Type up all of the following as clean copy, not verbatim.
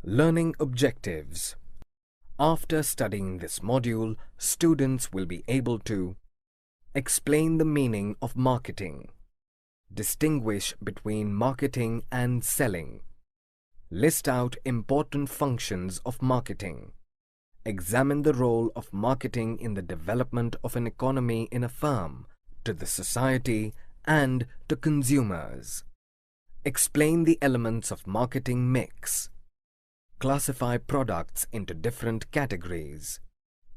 Learning objectives. After studying this module, students will be able to explain the meaning of marketing, distinguish between marketing and selling, list out important functions of marketing, examine the role of marketing in the development of an economy in a firm, to the society and to consumers, explain the elements of marketing mix, classify products into different categories,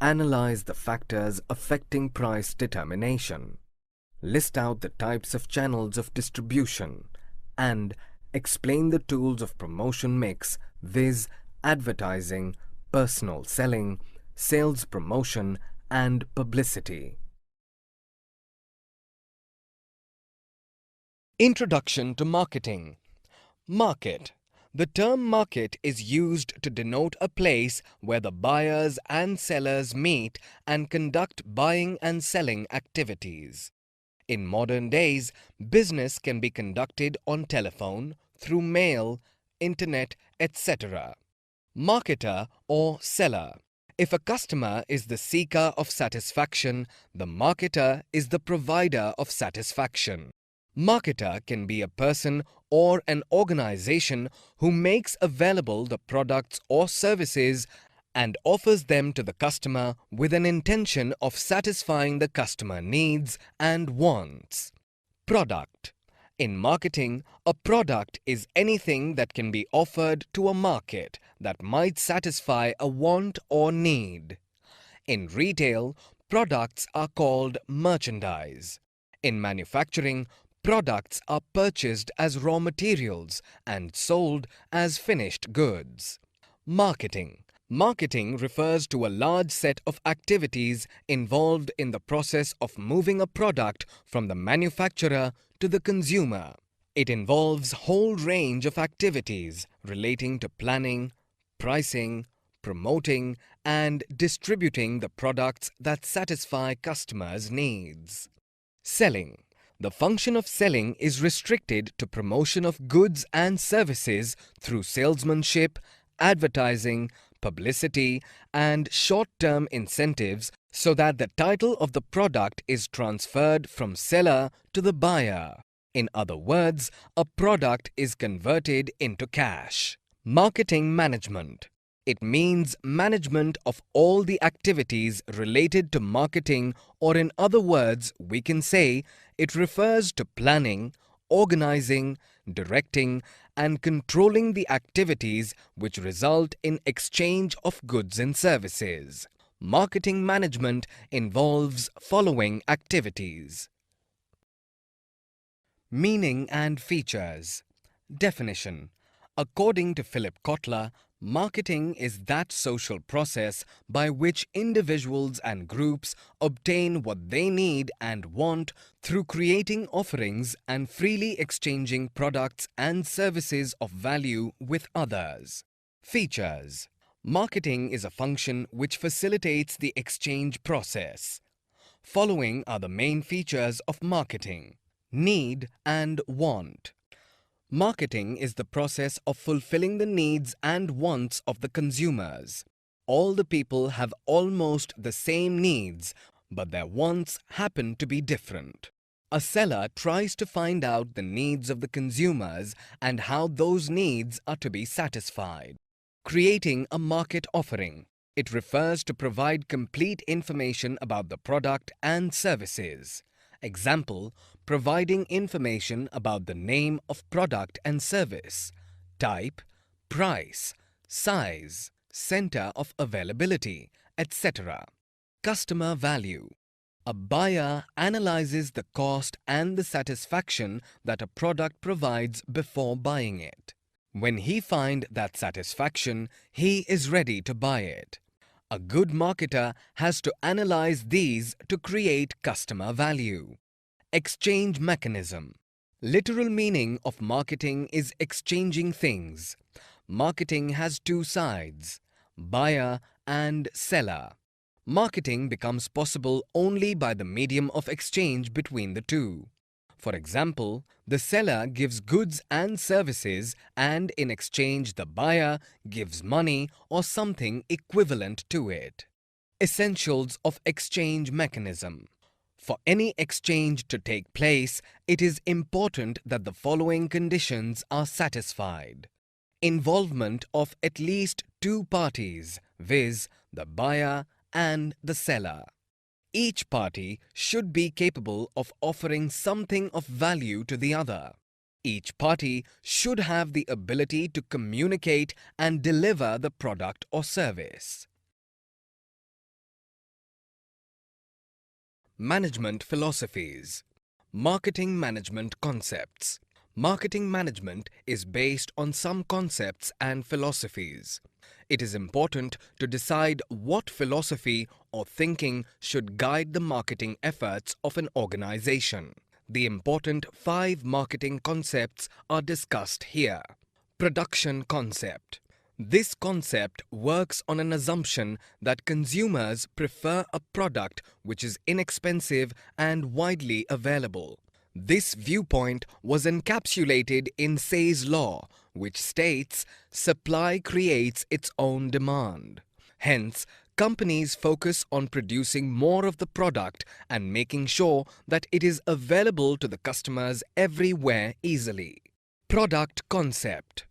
analyze the factors affecting price determination, list out the types of channels of distribution, and explain the tools of promotion mix, viz. Advertising, personal selling, sales promotion, and publicity. Introduction to marketing. Market. The term market is used to denote a place where the buyers and sellers meet and conduct buying and selling activities. In modern days, business can be conducted on telephone, through mail, internet, etc. Marketer or seller. If a customer is the seeker of satisfaction, the marketer is the provider of satisfaction. Marketer can be a person or an organization who makes available the products or services and offers them to the customer with an intention of satisfying the customer needs and wants. Product. In marketing, a product is anything that can be offered to a market that might satisfy a want or need. In retail, products are called merchandise. In manufacturing, products are purchased as raw materials and sold as finished goods. Marketing. Marketing refers to a large set of activities involved in the process of moving a product from the manufacturer to the consumer. It involves a whole range of activities relating to planning, pricing, promoting, and distributing the products that satisfy customers' needs. Selling. The function of selling is restricted to promotion of goods and services through salesmanship, advertising, publicity, and short-term incentives so that the title of the product is transferred from seller to the buyer. In other words, a product is converted into cash. Marketing management. It means management of all the activities related to marketing, or in other words, we can say it refers to planning, organizing, directing, and controlling the activities which result in exchange of goods and services. Marketing management involves following activities. Meaning and features. Definition. According to Philip Kotler, marketing is that social process by which individuals and groups obtain what they need and want through creating offerings and freely exchanging products and services of value with others. Features. Marketing is a function which facilitates the exchange process. Following are the main features of marketing: need and want. Marketing is the process of fulfilling the needs and wants of the consumers. All the people have almost the same needs, but their wants happen to be different. A seller tries to find out the needs of the consumers and how those needs are to be satisfied. Creating a market offering. It refers to provide complete information about the product and services. Example, providing information about the name of product and service, type, price, size, center of availability, etc. Customer value. A buyer analyzes the cost and the satisfaction that a product provides before buying it. When he finds that satisfaction, he is ready to buy it. A good marketer has to analyze these to create customer value. Exchange mechanism. Literal meaning of marketing is exchanging things. Marketing has two sides, buyer and seller. Marketing becomes possible only by the medium of exchange between the two. For example, the seller gives goods and services, and in exchange the buyer gives money or something equivalent to it. Essentials of exchange mechanism. For any exchange to take place, it is important that the following conditions are satisfied. Involvement of at least two parties, viz., the buyer and the seller. Each party should be capable of offering something of value to the other. Each party should have the ability to communicate and deliver the product or service. Management philosophies. Marketing management concepts. Marketing management is based on some concepts and philosophies. It is important to decide what philosophy or thinking should guide the marketing efforts of an organization. The important 5 marketing concepts are discussed here. Production concept. This concept works on an assumption that consumers prefer a product which is inexpensive and widely available. This viewpoint was encapsulated in Say's law, which states supply creates its own demand. Hence, companies focus on producing more of the product and making sure that it is available to the customers everywhere easily. Product concept.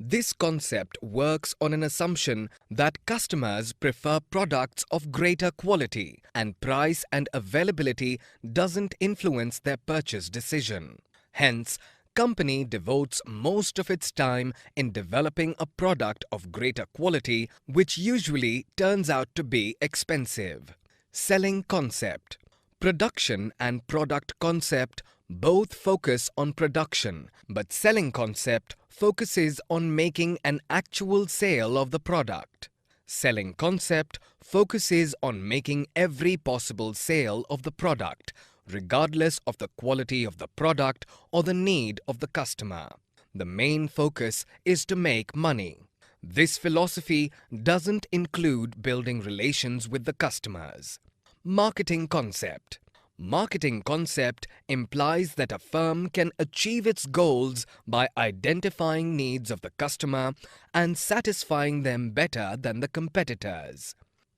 This concept works on an assumption that customers prefer products of greater quality, and price and availability doesn't influence their purchase decision. Hence, company devotes most of its time in developing a product of greater quality, which usually turns out to be expensive. Selling concept. Production and product concept both focus on production, but selling concept focuses on making an actual sale of the product. Selling concept focuses on making every possible sale of the product, regardless of the quality of the product or the need of the customer. The main focus is to make money. This philosophy doesn't include building relations with the customers. Marketing concept. Marketing concept implies that a firm can achieve its goals by identifying needs of the customer and satisfying them better than the competitors.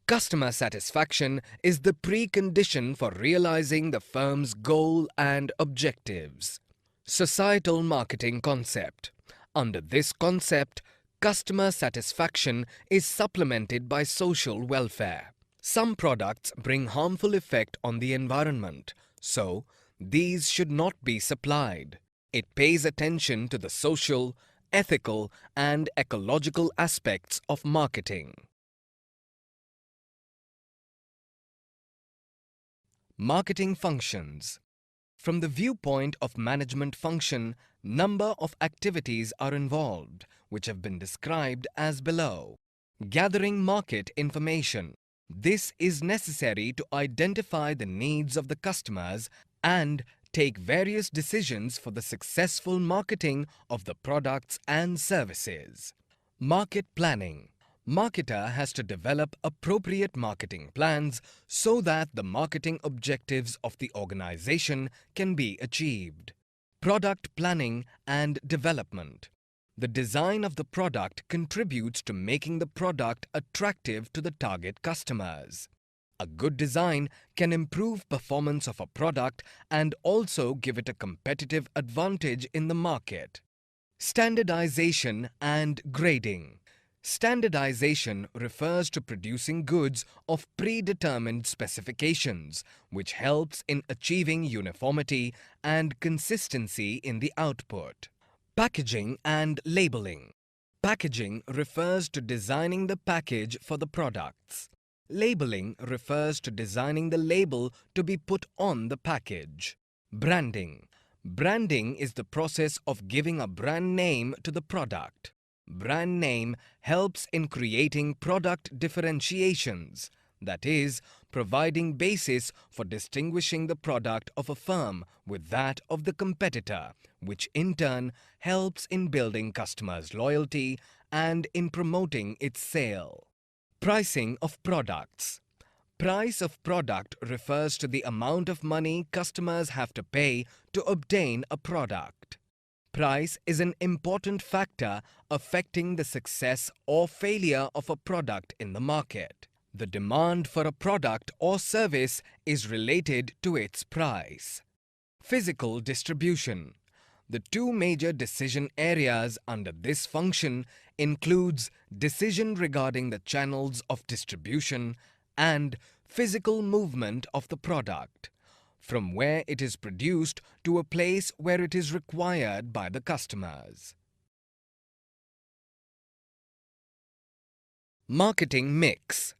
Customer satisfaction is the precondition for realizing the firm's goal and objectives. Societal marketing concept. Under this concept, customer satisfaction is supplemented by social welfare. Some products bring harmful effect on the environment, so these should not be supplied. It pays attention to the social, ethical, and ecological aspects of marketing. Marketing functions. From the viewpoint of management function, number of activities are involved, which have been described as below. Gathering market information. This is necessary to identify the needs of the customers and take various decisions for the successful marketing of the products and services. Market planning. Marketer has to develop appropriate marketing plans so that the marketing objectives of the organization can be achieved. Product planning and development. The design of the product contributes to making the product attractive to the target customers. A good design can improve performance of a product and also give it a competitive advantage in the market. Standardization and grading. Standardization refers to producing goods of predetermined specifications, which helps in achieving uniformity and consistency in the output. Packaging and labeling. Packaging refers to designing the package for the products. Labeling refers to designing the label to be put on the package. Branding. Branding is the process of giving a brand name to the product. Brand name helps in creating product differentiations, that is, providing basis for distinguishing the product of a firm with that of the competitor, which in turn helps in building customers' loyalty and in promoting its sale. Pricing of products. Price of product refers to the amount of money customers have to pay to obtain a product. Price is an important factor affecting the success or failure of a product in the market. The demand for a product or service is related to its price. Physical distribution. The two major decision areas under this function includes decision regarding the channels of distribution and physical movement of the product, from where it is produced to a place where it is required by the customers. Marketing mix.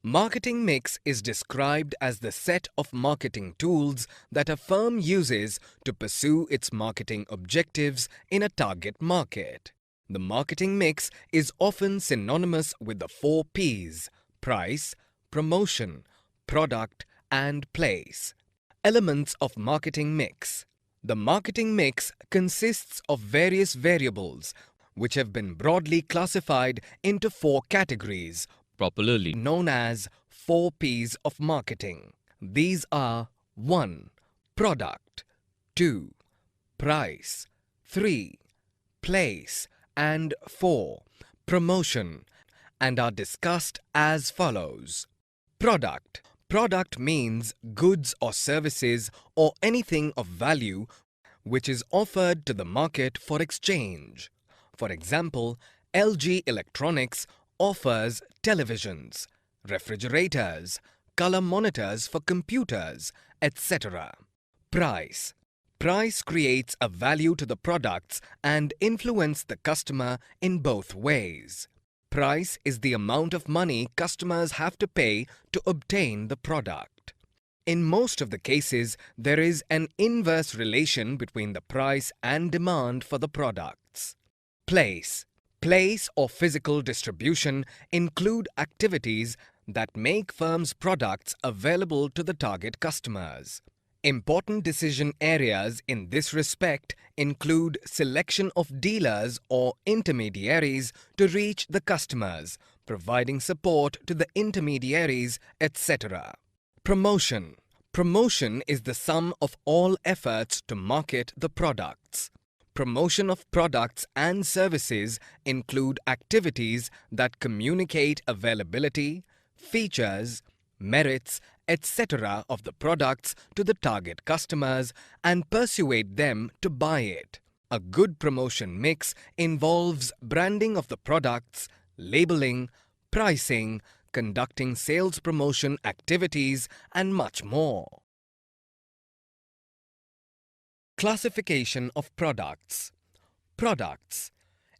Marketing mix is described as the set of marketing tools that a firm uses to pursue its marketing objectives in a target market. The marketing mix is often synonymous with the 4 P's: price, promotion, product, and place. Elements of marketing mix. The marketing mix consists of various variables which have been broadly classified into 4 categories, popularly known as 4 P's of marketing. These are 1. Product, 2. Price, 3. Place, and 4. Promotion, and are discussed as follows. Product. Product means goods or services or anything of value which is offered to the market for exchange. For example, LG Electronics offers televisions, refrigerators, color monitors for computers, etc. Price. Price creates a value to the products and influence the customer in both ways. Price is the amount of money customers have to pay to obtain the product. In most of the cases, there is an inverse relation between the price and demand for the products. Place. Place or physical distribution include activities that make firms' products available to the target customers. Important decision areas in this respect include selection of dealers or intermediaries to reach the customers, providing support to the intermediaries, etc. Promotion. Promotion is the sum of all efforts to market the products. Promotion of products and services include activities that communicate availability, features, merits, etc. of the products to the target customers and persuade them to buy it. A good promotion mix involves branding of the products, labeling, pricing, conducting sales promotion activities, and much more. Classification of products. Products.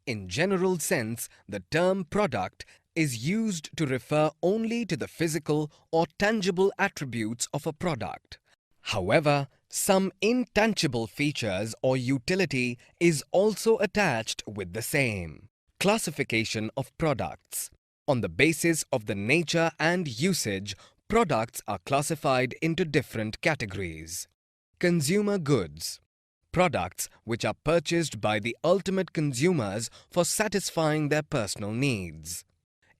In general sense, the term product is used to refer only to the physical or tangible attributes of a product. However, some intangible features or utility is also attached with the same. Classification of products. On the basis of the nature and usage, products are classified into different categories. Consumer goods. Products which are purchased by the ultimate consumers for satisfying their personal needs.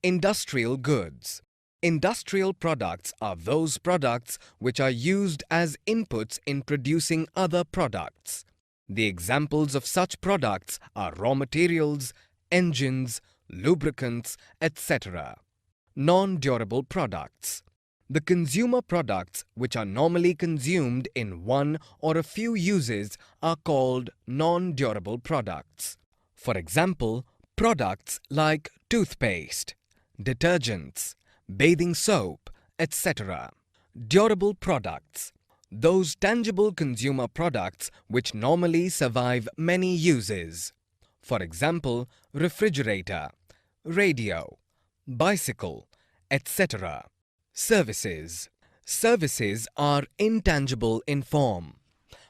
Industrial goods. Industrial products are those products which are used as inputs in producing other products. The examples of such products are raw materials, engines, lubricants, etc. Non-durable products. The consumer products which are normally consumed in one or a few uses are called non-durable products. For example, products like toothpaste, detergents, bathing soap, etc. Durable products. Those tangible consumer products which normally survive many uses. For example, refrigerator, radio, bicycle, etc. Services. Services are intangible in form.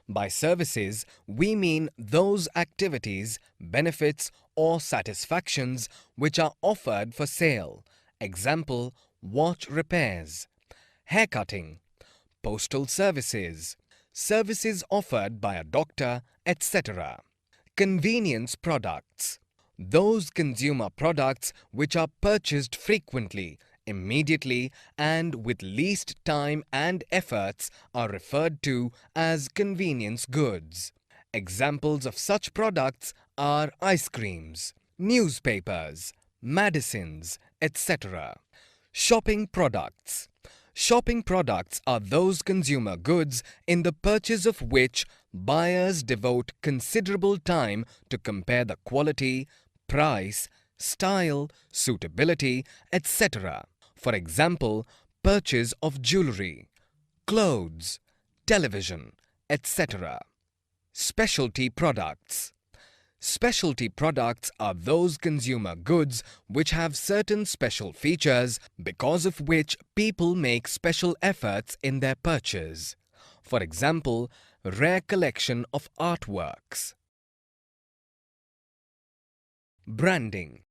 By services, we mean those activities, benefits, or satisfactions which are offered for sale. Example, watch repairs, haircutting, postal services, services offered by a doctor, etc. Convenience products. Those consumer products which are purchased frequently. immediately and with least time and efforts are referred to as convenience goods. Examples of such products are ice creams, newspapers, medicines, etc. Shopping products. Shopping products are those consumer goods in the purchase of which buyers devote considerable time to compare the quality, price, style, suitability, etc. For example, purchase of jewelry, clothes, television, etc. Specialty products. Specialty products are those consumer goods which have certain special features because of which people make special efforts in their purchase. For example, rare collection of artworks. Branding.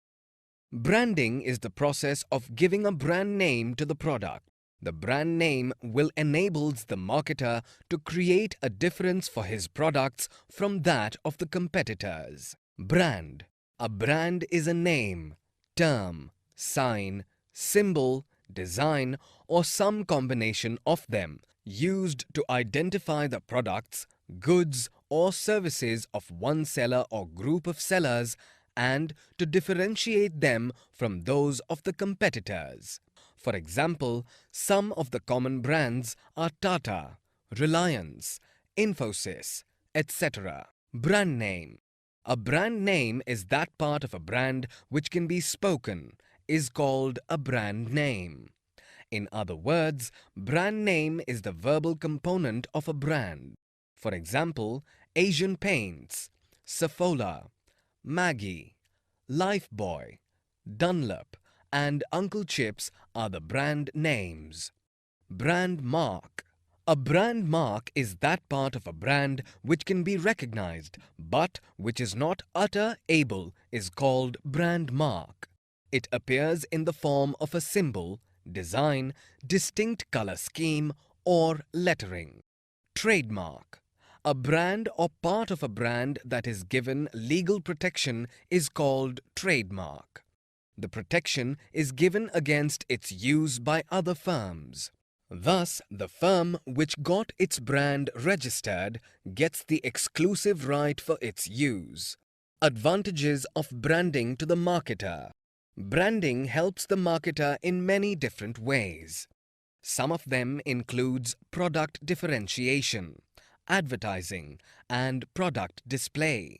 Branding is the process of giving a brand name to the product. The brand name will enables the marketer to create a difference for his products from that of the competitors. Brand. A brand is a name, term, sign, symbol, design, or some combination of them used to identify the products, goods, or services of one seller or group of sellers and to differentiate them from those of the competitors. For example, some of the common brands are Tata, Reliance, Infosys, etc. Brand name. A brand name is that part of a brand which can be spoken, is called a brand name. In other words, brand name is the verbal component of a brand. For example, Asian Paints, Saffola, Maggi, Lifebuoy, Dunlop, and Uncle Chips are the brand names. Brand mark. A brand mark is that part of a brand which can be recognized but which is not utterable is called brand mark. It appears in the form of a symbol, design, distinct color scheme, or lettering. Trademark. A brand or part of a brand that is given legal protection is called trademark. The protection is given against its use by other firms. Thus, the firm which got its brand registered gets the exclusive right for its use. Advantages of branding to the marketer. Branding helps the marketer in many different ways. Some of them includes product differentiation, advertising and product display,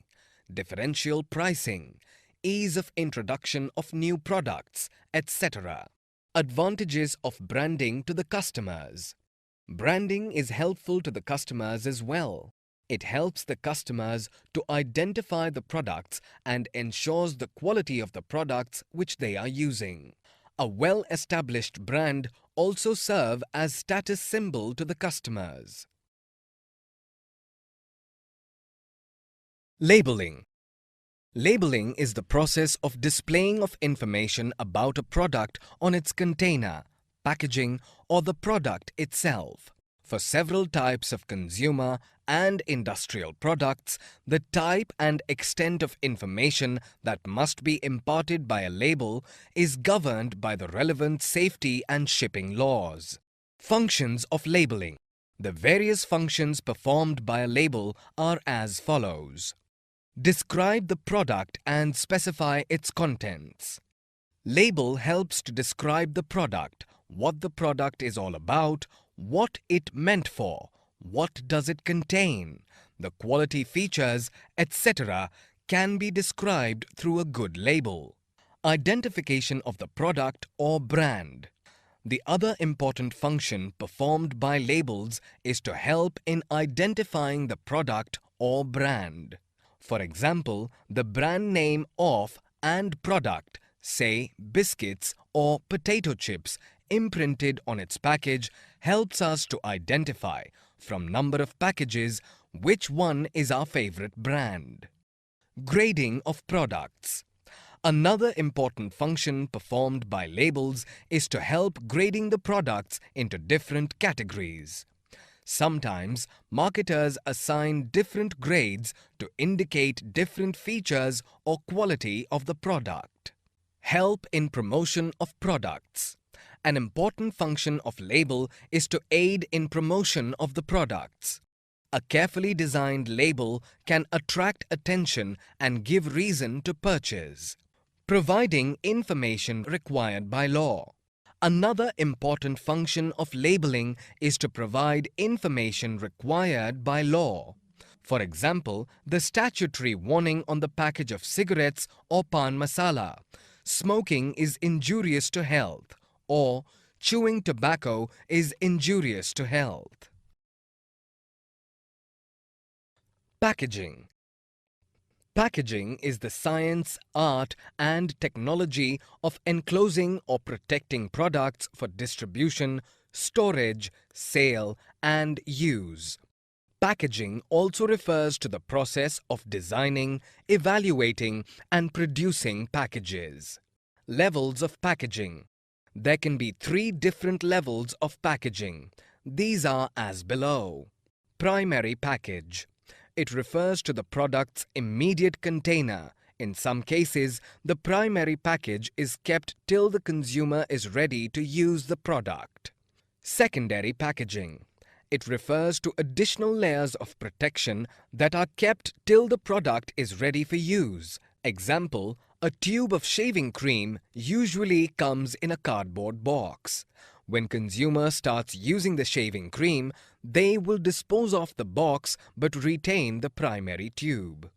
differential pricing, ease of introduction of new products, etc. Advantages of branding to the customers. Branding is helpful to the customers as well. It helps the customers to identify the products and ensures the quality of the products which they are using. A well-established brand also serves as status symbol to the customers. Labeling. Labeling is the process of displaying of information about a product on its container, packaging, or the product itself. For several types of consumer and industrial products, the type and extent of information that must be imparted by a label is governed by the relevant safety and shipping laws. Functions of labeling. The various functions performed by a label are as follows. Describe the product and specify its contents. Label helps to describe the product, what the product is all about, what it meant for, what does it contain, the quality features, etc. can be described through a good label. Identification of the product or brand. The other important function performed by labels is to help in identifying the product or brand. For example, the brand name of and product, say biscuits or potato chips, imprinted on its package helps us to identify, from number of packages, which one is our favorite brand. Grading of products. Another important function performed by labels is to help grading the products into different categories. Sometimes, marketers assign different grades to indicate different features or quality of the product. Help in promotion of products. An important function of label is to aid in promotion of the products. A carefully designed label can attract attention and give reason to purchase, providing information required by law. Another important function of labeling is to provide information required by law. For example, the statutory warning on the package of cigarettes or pan masala, "Smoking is injurious to health," or "Chewing tobacco is injurious to health." Packaging. Packaging is the science, art, and technology of enclosing or protecting products for distribution, storage, sale, and use. Packaging also refers to the process of designing, evaluating, and producing packages. Levels of packaging. There can be 3 different levels of packaging. These are as below. Primary package. It refers to the product's immediate container. In some cases, the primary package is kept till the consumer is ready to use the product. Secondary packaging. It refers to additional layers of protection that are kept till the product is ready for use. Example, a tube of shaving cream usually comes in a cardboard box. When consumer starts using the shaving cream, they will dispose of the box but retain the primary tube.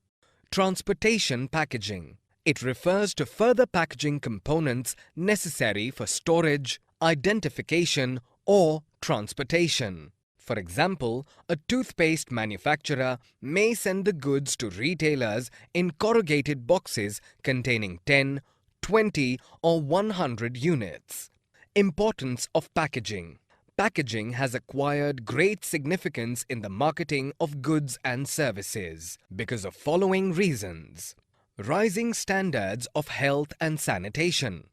Transportation packaging. It refers to further packaging components necessary for storage, identification, or transportation. For example, a toothpaste manufacturer may send the goods to retailers in corrugated boxes containing 10, 20, or 100 units. Importance of packaging. Packaging has acquired great significance in the marketing of goods and services because of following reasons. Rising standards of health and sanitation.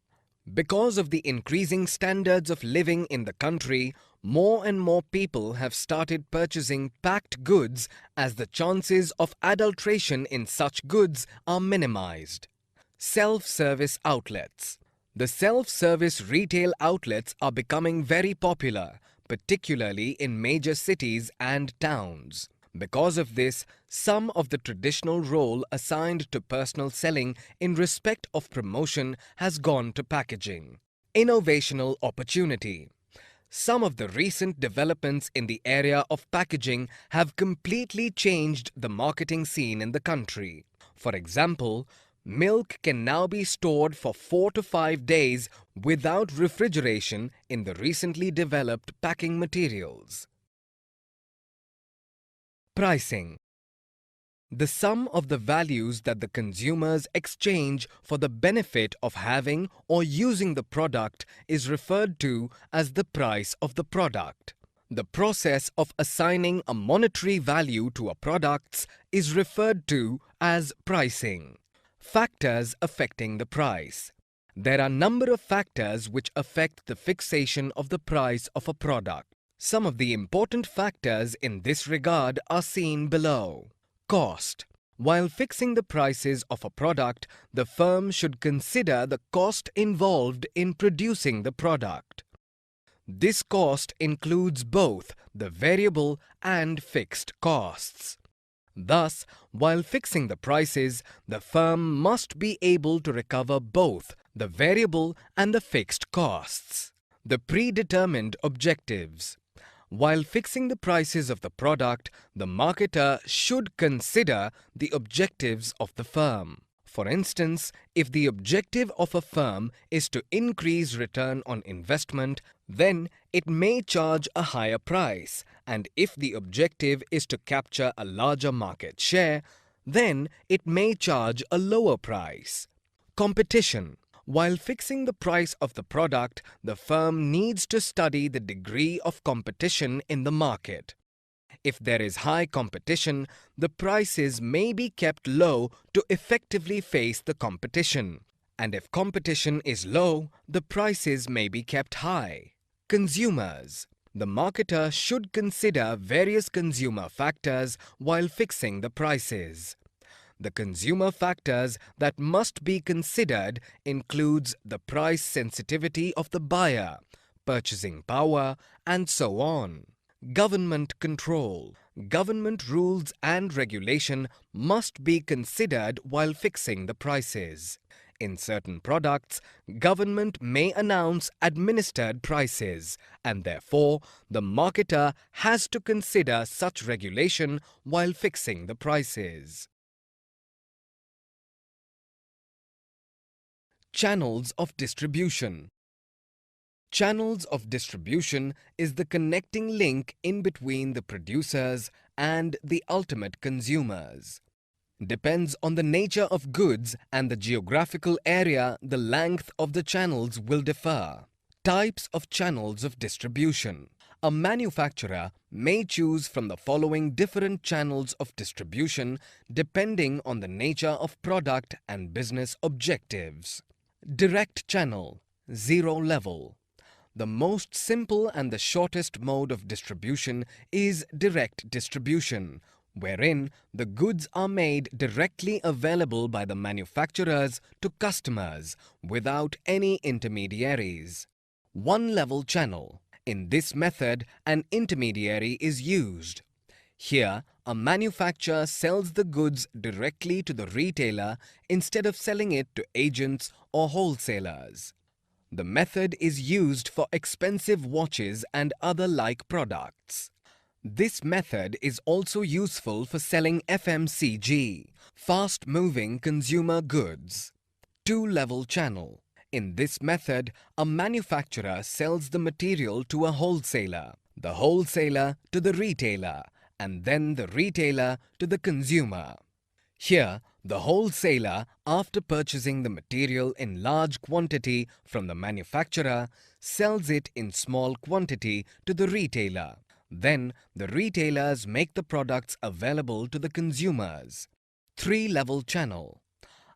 Because of the increasing standards of living in the country, more and more people have started purchasing packed goods as the chances of adulteration in such goods are minimized. Self-service outlets. The self-service retail outlets are becoming very popular, particularly in major cities and towns. Because of this, some of the traditional role assigned to personal selling in respect of promotion has gone to packaging. Innovational opportunity. Some of the recent developments in the area of packaging have completely changed the marketing scene in the country. For example, milk can now be stored for 4 to 5 days without refrigeration in the recently developed packing materials. Pricing. The sum of the values that the consumers exchange for the benefit of having or using the product is referred to as the price of the product. The process of assigning a monetary value to a product is referred to as pricing. Factors affecting the price. There are a number of factors which affect the fixation of the price of a product. Some of the important factors in this regard are seen below. Cost. While fixing the prices of a product, the firm should consider the cost involved in producing the product. This cost includes both the variable and fixed costs. Thus, while fixing the prices, the firm must be able to recover both the variable and the fixed costs. The predetermined objectives. While fixing the prices of the product, the marketer should consider the objectives of the firm. For instance, if the objective of a firm is to increase return on investment, then it may charge a higher price, and if the objective is to capture a larger market share, then it may charge a lower price. Competition. While fixing the price of the product, the firm needs to study the degree of competition in the market. If there is high competition, the prices may be kept low to effectively face the competition. And if competition is low, the prices may be kept high. Consumers. The marketer should consider various consumer factors while fixing the prices. The consumer factors that must be considered includes the price sensitivity of the buyer, purchasing power, and so on. Government control. Government rules and regulation must be considered while fixing the prices. In certain products, government may announce administered prices, and therefore the marketer has to consider such regulation while fixing the prices. Channels of distribution. Channels of distribution is the connecting link in between the producers and the ultimate consumers. Depends on the nature of goods and the geographical area, the length of the channels will differ. Types of channels of distribution. A manufacturer may choose from the following different channels of distribution depending on the nature of product and business objectives. Direct channel, zero level. The most simple and the shortest mode of distribution is direct distribution, wherein the goods are made directly available by the manufacturers to customers without any intermediaries. One-level channel. In this method, an intermediary is used. Here, a manufacturer sells the goods directly to the retailer instead of selling it to agents or wholesalers. The method is used for expensive watches and other like products. This method is also useful for selling FMCG, fast-moving consumer goods. Two-level channel. In this method, a manufacturer sells the material to a wholesaler, the wholesaler to the retailer, and then the retailer to the consumer. Here, the wholesaler, after purchasing the material in large quantity from the manufacturer, sells it in small quantity to the retailer. Then, the retailers make the products available to the consumers. Three-level channel.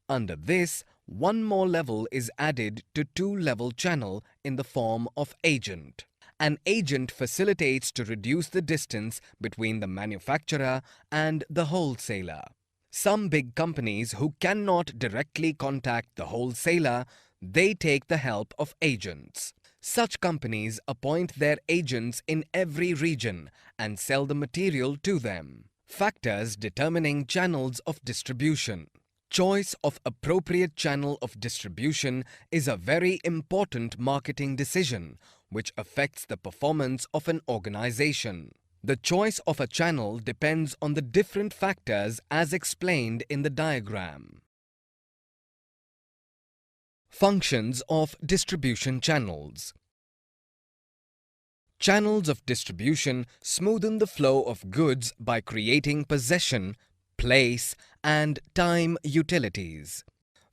Under this, one more level is added to two-level channel in the form of agent. An agent facilitates to reduce the distance between the manufacturer and the wholesaler. Some big companies who cannot directly contact the wholesaler, they take the help of agents. Such companies appoint their agents in every region and sell the material to them. Factors determining channels of distribution. Choice of appropriate channel of distribution is a very important marketing decision which affects the performance of an organization. The choice of a channel depends on the different factors as explained in the diagram. Functions of distribution channels. Channels of distribution smoothen the flow of goods by creating possession, place, and time utilities.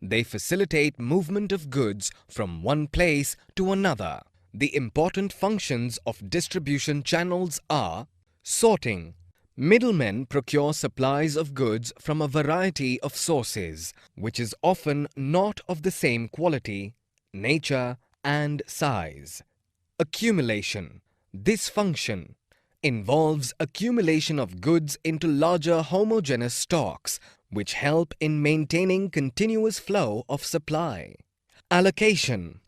They facilitate movement of goods from one place to another. The important functions of distribution channels are sorting. Middlemen procure supplies of goods from a variety of sources, which is often not of the same quality, nature, and size. Accumulation. This function involves accumulation of goods into larger homogeneous stocks, which help in maintaining continuous flow of supply. Allocation.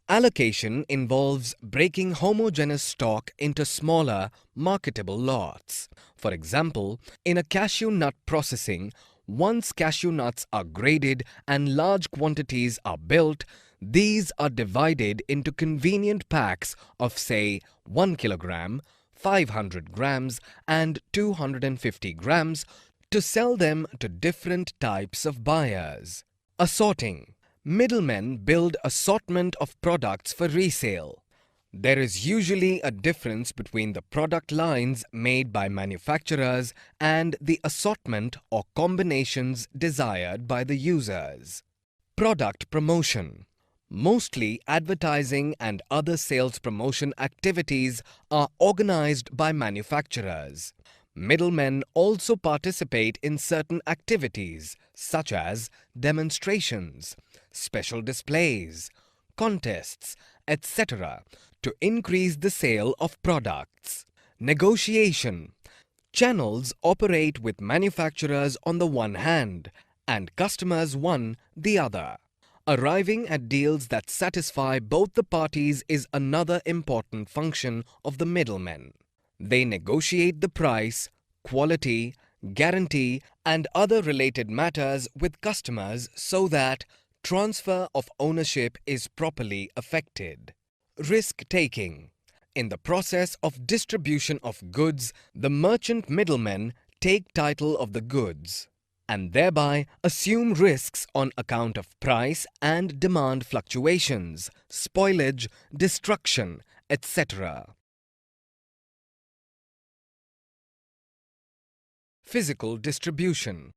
Allocation involves breaking homogeneous stock into smaller, marketable lots. For example, in a cashew nut processing, once cashew nuts are graded and large quantities are built, these are divided into convenient packs of, say, 1 kilogram, 500 grams, and 250 grams to sell them to different types of buyers. Assorting. Middlemen build assortment of products for resale. There is usually a difference between the product lines made by manufacturers and the assortment or combinations desired by the users. Product promotion. Mostly advertising and other sales promotion activities are organized by manufacturers. Middlemen also participate in certain activities such as demonstrations, special displays, contests, etc. to increase the sale of products. Negotiation. Channels operate with manufacturers on the one hand and customers one the other. Arriving at deals that satisfy both the parties is another important function of the middlemen. They negotiate the price, quality, guarantee, and other related matters with customers so that transfer of ownership is properly effected. Risk-taking. In the process of distribution of goods, the merchant middlemen take title of the goods and thereby assume risks on account of price and demand fluctuations, spoilage, destruction, etc. Physical distribution.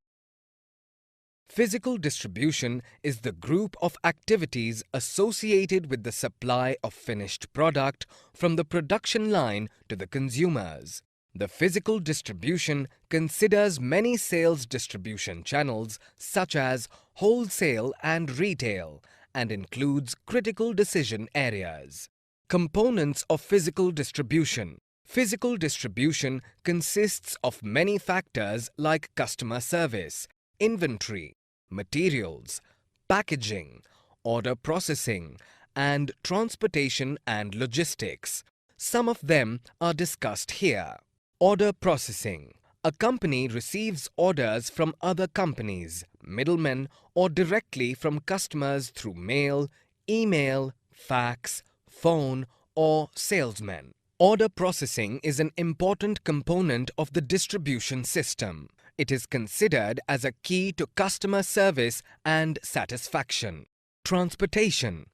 Physical distribution is the group of activities associated with the supply of finished product from the production line to the consumers. The physical distribution considers many sales distribution channels such as wholesale and retail and includes critical decision areas. Components of physical distribution. Physical distribution consists of many factors like customer service, inventory, materials, packaging, order processing, and transportation and logistics. Some of them are discussed here. Order processing. A company receives orders from other companies, middlemen, or directly from customers through mail, email, fax, phone, or salesmen. Order processing is an important component of the distribution system. It is considered as a key to customer service and satisfaction. Transportation.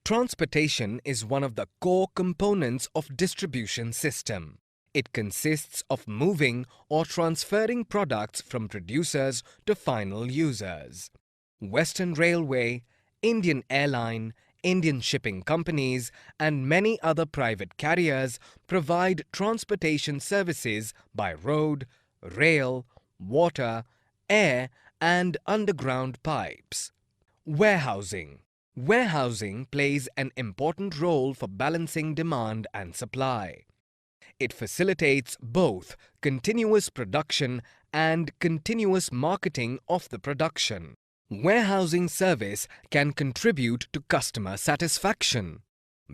Transportation is one of the core components of distribution system. It consists of moving or transferring products from producers to final users. Western Railway, Indian Airline, Indian shipping companies, and many other private carriers provide transportation services by road, rail, water, air, and underground pipes. Warehousing. Warehousing plays an important role for balancing demand and supply. It facilitates both continuous production and continuous marketing of the production. Warehousing service can contribute to customer satisfaction.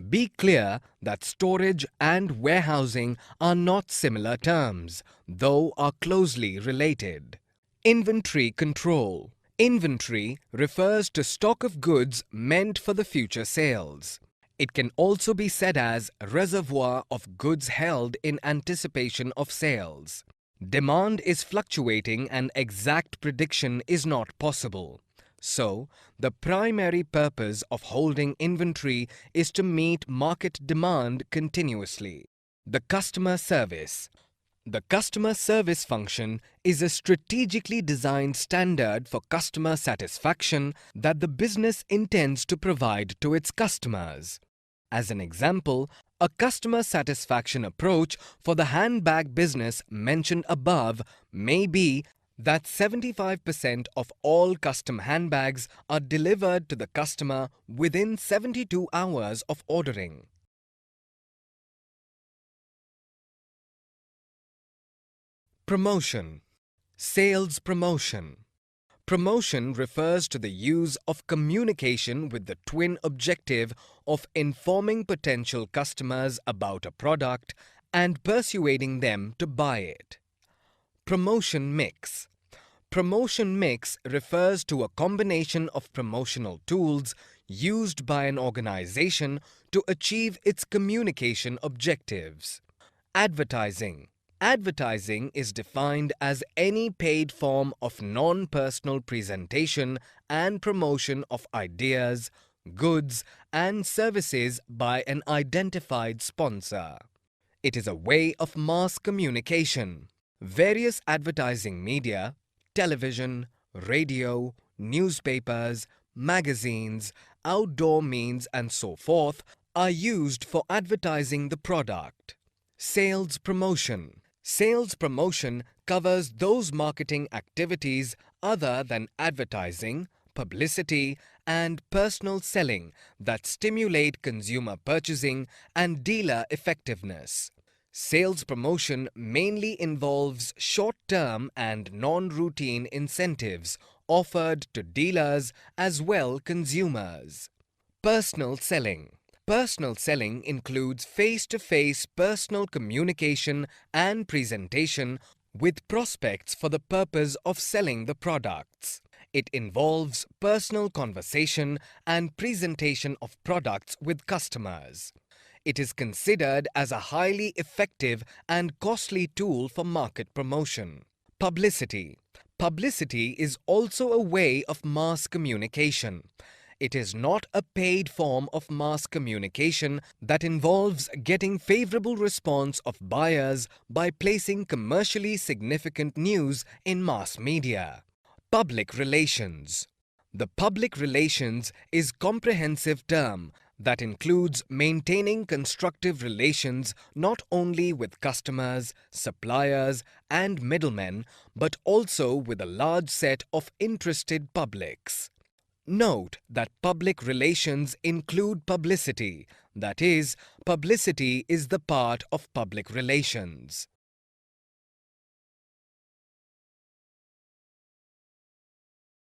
Be clear that storage and warehousing are not similar terms, though are closely related. Inventory control. Inventory refers to stock of goods meant for the future sales. It can also be said as a reservoir of goods held in anticipation of sales. Demand is fluctuating and exact prediction is not possible. So, the primary purpose of holding inventory is to meet market demand continuously. The customer service. The customer service function is a strategically designed standard for customer satisfaction that the business intends to provide to its customers. As an example, a customer satisfaction approach for the handbag business mentioned above may be that 75% of all custom handbags are delivered to the customer within 72 hours of ordering. Promotion. Sales promotion. Promotion refers to the use of communication with the twin objective of informing potential customers about a product and persuading them to buy it. Promotion mix. Promotion mix refers to a combination of promotional tools used by an organization to achieve its communication objectives. Advertising. Advertising is defined as any paid form of non-personal presentation and promotion of ideas, goods, and services by an identified sponsor. It is a way of mass communication. Various advertising media, television, radio, newspapers, magazines, outdoor means, and so forth are used for advertising the product. Sales promotion. Sales promotion covers those marketing activities other than advertising, publicity, and personal selling that stimulate consumer purchasing and dealer effectiveness. Sales promotion mainly involves short-term and non-routine incentives offered to dealers as well consumers. Personal selling. Personal selling includes face-to-face personal communication and presentation with prospects for the purpose of selling the products. It involves personal conversation and presentation of products with customers. It is considered as a highly effective and costly tool for market promotion. Publicity. Publicity is also a way of mass communication. It is not a paid form of mass communication that involves getting favorable response of buyers by placing commercially significant news in mass media. Public relations. The public relations is a comprehensive term that includes maintaining constructive relations not only with customers, suppliers and middlemen, but also with a large set of interested publics. Note that public relations include publicity, that is, publicity is the part of public relations.